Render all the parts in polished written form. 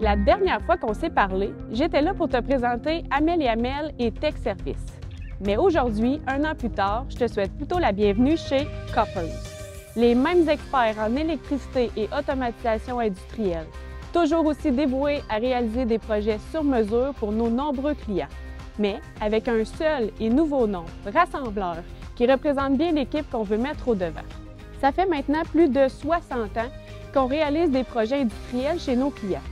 La dernière fois qu'on s'est parlé, j'étais là pour te présenter Amel & Amel et Tech Service. Mais aujourd'hui, un an plus tard, je te souhaite plutôt la bienvenue chez Koppers. Les mêmes experts en électricité et automatisation industrielle, toujours aussi dévoués à réaliser des projets sur mesure pour nos nombreux clients, mais avec un seul et nouveau nom, Rassembleur, qui représente bien l'équipe qu'on veut mettre au devant. Ça fait maintenant plus de 60 ans qu'on réalise des projets industriels chez nos clients.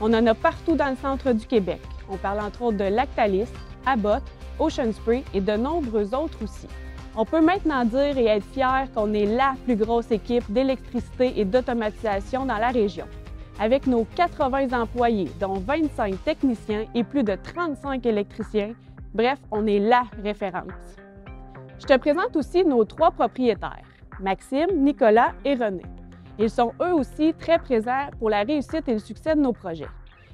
On en a partout dans le centre du Québec. On parle entre autres de Lactalis, Abbott, Ocean Spray et de nombreux autres aussi. On peut maintenant dire et être fier qu'on est la plus grosse équipe d'électricité et d'automatisation dans la région. Avec nos 80 employés, dont 25 techniciens et plus de 35 électriciens, bref, on est la référence. Je te présente aussi nos 3 propriétaires, Maxime, Nicolas et René. Ils sont eux aussi très présents pour la réussite et le succès de nos projets.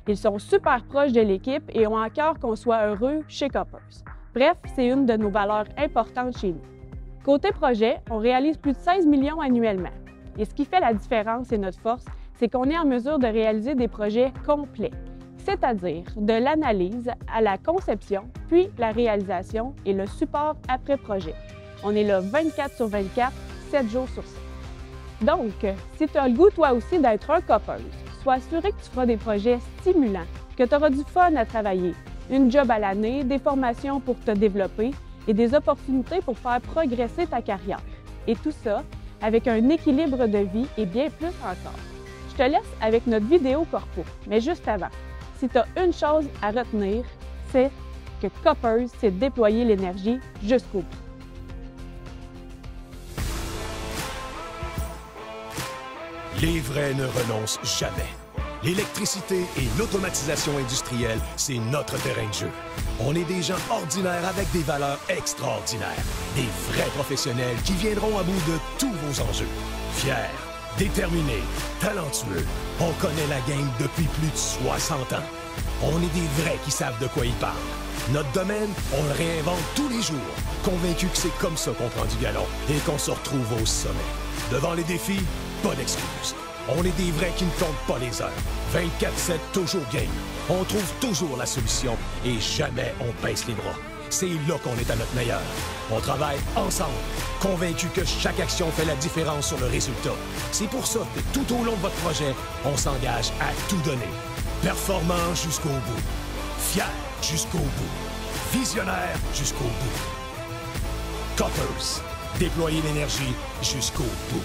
Ils sont super proches de l'équipe et ont à cœur qu'on soit heureux chez Koppers. Bref, c'est une de nos valeurs importantes chez nous. Côté projet, on réalise plus de 16 millions annuellement. Et ce qui fait la différence et notre force, c'est qu'on est en mesure de réaliser des projets complets, c'est-à-dire de l'analyse à la conception, puis la réalisation et le support après projet. On est là 24 sur 24, 7 jours sur 7. Donc, si tu as le goût toi aussi d'être un Koppers, sois assuré que tu feras des projets stimulants, que tu auras du fun à travailler, une job à l'année, des formations pour te développer et des opportunités pour faire progresser ta carrière. Et tout ça avec un équilibre de vie et bien plus encore. Je te laisse avec notre vidéo corpo, mais juste avant, si tu as une chose à retenir, c'est que Koppers, c'est déployer l'énergie jusqu'au bout. Les vrais ne renoncent jamais. L'électricité et l'automatisation industrielle, c'est notre terrain de jeu. On est des gens ordinaires avec des valeurs extraordinaires. Des vrais professionnels qui viendront à bout de tous vos enjeux. Fiers, déterminés, talentueux. On connaît la game depuis plus de 60 ans. On est des vrais qui savent de quoi ils parlent. Notre domaine, on le réinvente tous les jours. Convaincus que c'est comme ça qu'on prend du galon et qu'on se retrouve au sommet. Devant les défis, pas d'excuses. On est des vrais qui ne comptent pas les heures. 24/7, toujours game. On trouve toujours la solution et jamais on baisse les bras. C'est là qu'on est à notre meilleur. On travaille ensemble, convaincus que chaque action fait la différence sur le résultat. C'est pour ça que tout au long de votre projet, on s'engage à tout donner. Performant jusqu'au bout. Fier jusqu'au bout. Visionnaire jusqu'au bout. Koppers. Déployer l'énergie jusqu'au bout.